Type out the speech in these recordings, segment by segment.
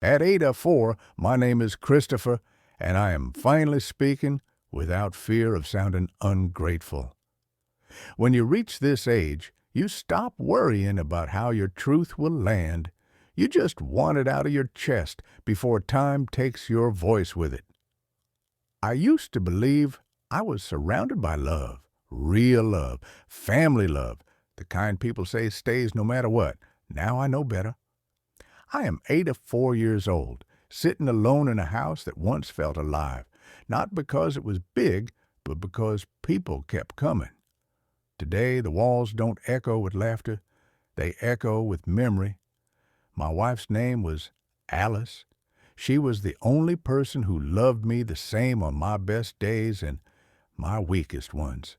At Ada 4, my name is Christopher, and I am finally speaking without fear of sounding ungrateful. When you reach this age, you stop worrying about how your truth will land. You just want it out of your chest before time takes your voice with it. I used to believe I was surrounded by love, real love, family love, the kind people say stays no matter what. Now I know better. I am 84 years old, sitting alone in a house that once felt alive, not because it was big, but because people kept coming. Today, the walls don't echo with laughter, they echo with memory. My wife's name was Alice. She was the only person who loved me the same on my best days and my weakest ones.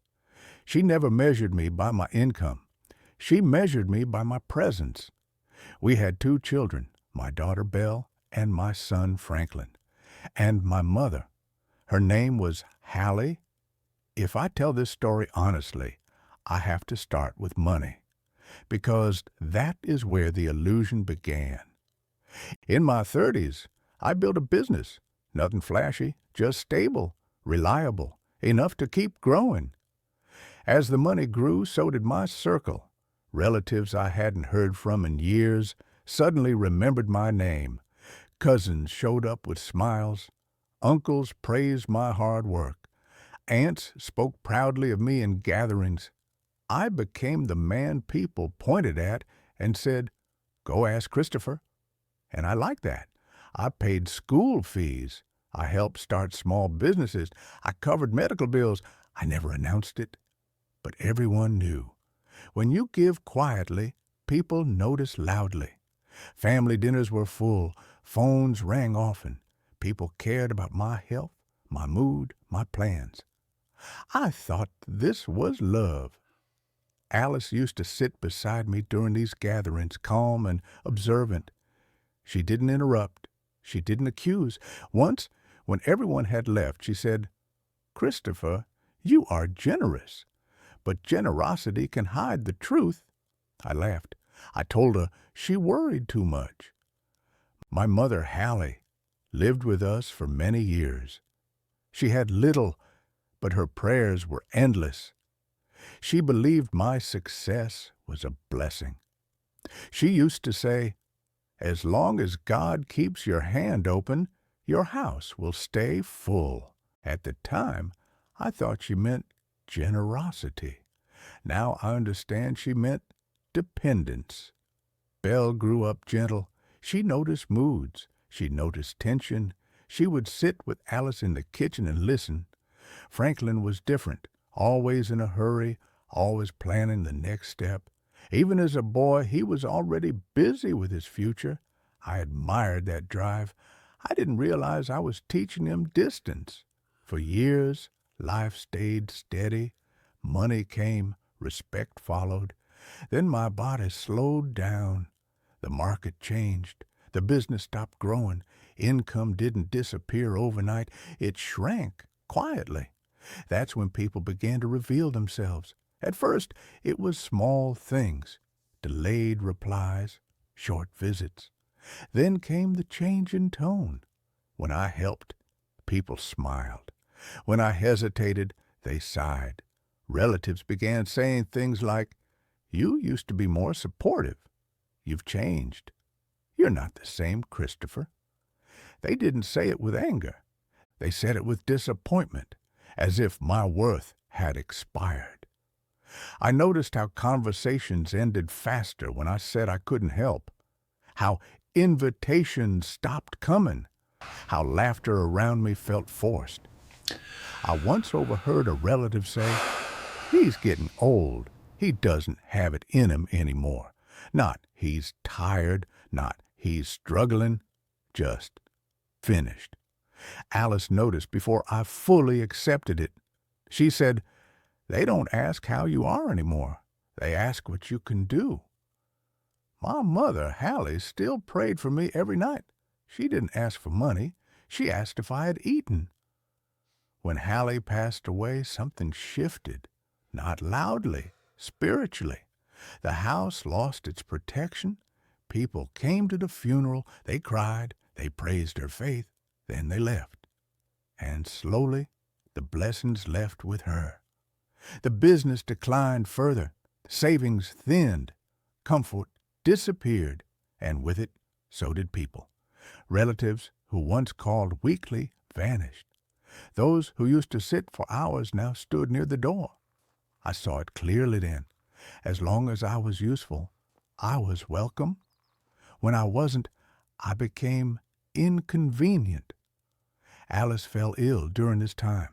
She never measured me by my income. She measured me by my presence. We had 2 children, my daughter Belle and my son Franklin. And my mother, her name was Hallie. If I tell this story honestly, I have to start with money, because that is where the illusion began. In my 30s, I built a business, nothing flashy, just stable, reliable, enough to keep growing. As the money grew, so did my circle. Relatives I hadn't heard from in years suddenly remembered my name. Cousins showed up with smiles. Uncles praised my hard work. Aunts spoke proudly of me in gatherings. I became the man people pointed at and said, "Go ask Christopher." And I liked that. I paid school fees. I helped start small businesses. I covered medical bills. I never announced it, but everyone knew. When you give quietly, people notice loudly. Family dinners were full. Phones rang often. People cared about my health, my mood, my plans. I thought this was love. Alice used to sit beside me during these gatherings, calm and observant. She didn't interrupt. She didn't accuse. Once, when everyone had left, she said, "Christopher, you are generous, but generosity can hide the truth." I laughed. I told her she worried too much. My mother, Hallie, lived with us for many years. She had little, but her prayers were endless. She believed my success was a blessing. She used to say, "As long as God keeps your hand open, your house will stay full." At the time, I thought she meant generosity. Now I understand she meant dependence. Belle grew up gentle. She noticed moods. She noticed tension. She would sit with Alice in the kitchen and listen. Franklin was different, always in a hurry, always planning the next step. Even as a boy, he was already busy with his future. I admired that drive. I didn't realize I was teaching him distance. For years, life stayed steady. Money came, respect followed. Then my body slowed down. The market changed. The business stopped growing. Income didn't disappear overnight. It shrank quietly. That's when people began to reveal themselves. At first, it was small things, delayed replies, short visits. Then came the change in tone. When I helped, people smiled. When I hesitated, they sighed. Relatives began saying things like, "You used to be more supportive. You've changed. You're not the same Christopher." They didn't say it with anger. They said it with disappointment, as if my worth had expired. I noticed how conversations ended faster when I said I couldn't help, how invitations stopped coming, how laughter around me felt forced. I once overheard a relative say, "He's getting old. He doesn't have it in him anymore." Not "he's tired," not "he's struggling," just finished. Alice noticed before I fully accepted it. She said, "They don't ask how you are anymore. They ask what you can do." My mother, Hallie, still prayed for me every night. She didn't ask for money. She asked if I had eaten. When Hallie passed away, something shifted, not loudly, spiritually. The house lost its protection. People came to the funeral. They cried. They praised her faith, then they left. And slowly, the blessings left with her. The business declined further, savings thinned, comfort disappeared, and with it, so did people. Relatives who once called weekly vanished. Those who used to sit for hours now stood near the door. I saw it clearly then. As long as I was useful, I was welcome. When I wasn't, I became inconvenient. Alice fell ill during this time.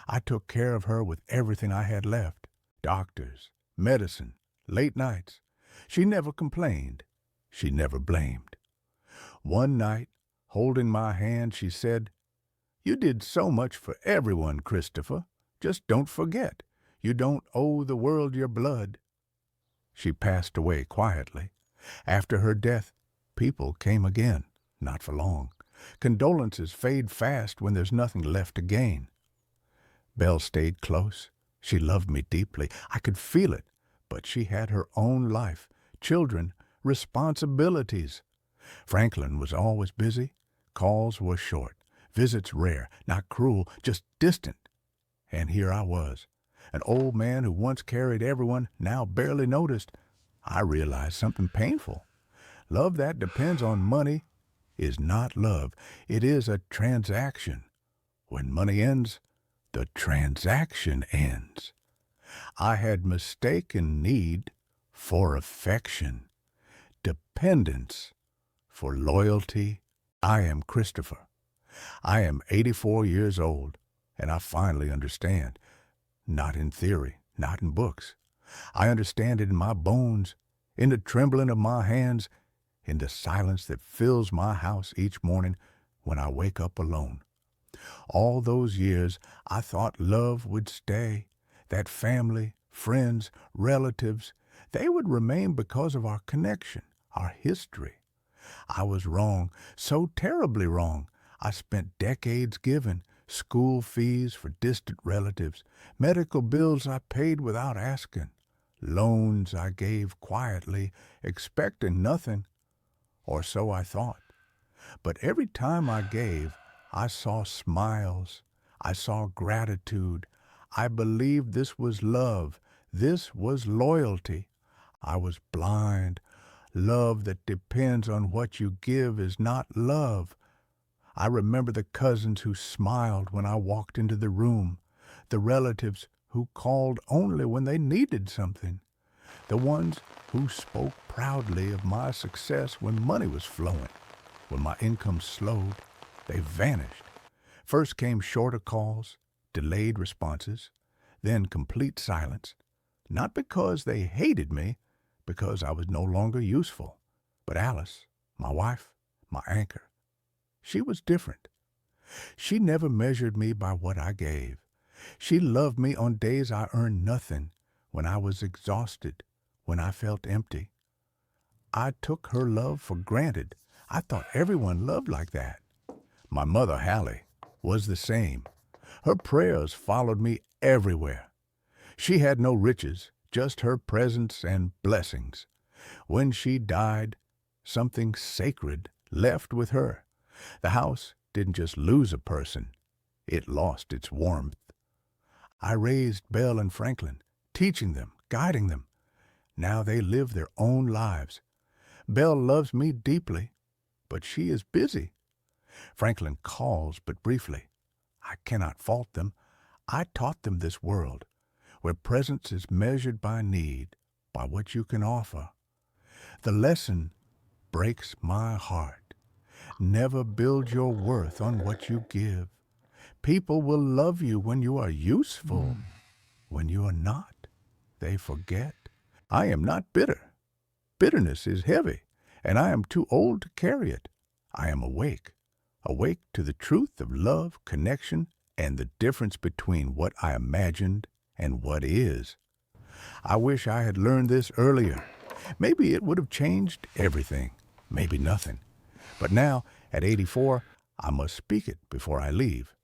I took care of her with everything I had left. Doctors, medicine, late nights. She never complained. She never blamed. One night, holding my hand, she said, "You did so much for everyone, Christopher. Just don't forget, you don't owe the world your blood." She passed away quietly. After her death, people came again, not for long. Condolences fade fast when there's nothing left to gain. Belle stayed close. She loved me deeply. I could feel it, but she had her own life, children, responsibilities. Franklin was always busy. Calls were short, visits rare, not cruel, just distant. And here I was, an old man who once carried everyone, now barely noticed. I realized something painful. Love that depends on money is not love. It is a transaction. When money ends, the transaction ends. I had mistaken need for affection, dependence for loyalty. I am Christopher. I am 84 years old, and I finally understand. Not in theory, not in books. I understand it in my bones, in the trembling of my hands, in the silence that fills my house each morning when I wake up alone. All those years I thought love would stay, that family, friends, relatives, they would remain because of our connection, our history. I was wrong, so terribly wrong. I spent decades giving, school fees for distant relatives, medical bills I paid without asking, loans I gave quietly, expecting nothing, or so I thought. But every time I gave, I saw smiles, I saw gratitude. I believed this was love, this was loyalty. I was blind. Love that depends on what you give is not love. I remember the cousins who smiled when I walked into the room, the relatives who called only when they needed something, the ones who spoke proudly of my success when money was flowing. When my income slowed, they vanished. First came shorter calls, delayed responses, then complete silence, not because they hated me, because I was no longer useful. But Alice, my wife, my anchor, she was different. She never measured me by what I gave. She loved me on days I earned nothing, when I was exhausted, when I felt empty. I took her love for granted. I thought everyone loved like that. My mother, Hallie, was the same. Her prayers followed me everywhere. She had no riches, just her presence and blessings. When she died, something sacred left with her. The house didn't just lose a person, it lost its warmth. I raised Belle and Franklin, teaching them, guiding them. Now they live their own lives. Belle loves me deeply, but she is busy. Franklin calls but briefly. I cannot fault them. I taught them this world, where presence is measured by need, by what you can offer. The lesson breaks my heart. Never build your worth on what you give. People will love you when you are useful. When you are not, they forget. I am not bitter. Bitterness is heavy, and I am too old to carry it. I am awake to the truth of love, connection, and the difference between what I imagined and what is. I wish I had learned this earlier. Maybe it would have changed everything, maybe nothing. But now, at 84, I must speak it before I leave.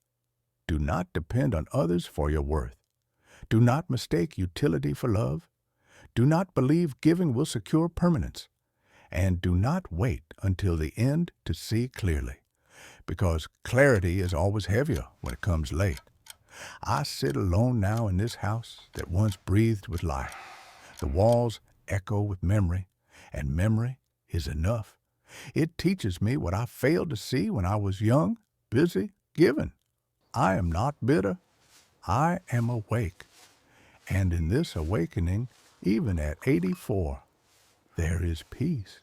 Do not depend on others for your worth. Do not mistake utility for love. Do not believe giving will secure permanence. and do not wait until the end to see clearly, because clarity is always heavier when it comes late. I sit alone now in this house that once breathed with life. The walls echo with memory, and memory is enough. It teaches me what I failed to see when I was young, busy, giving. I am not bitter. I am awake. And in this awakening, even at 84, there is peace.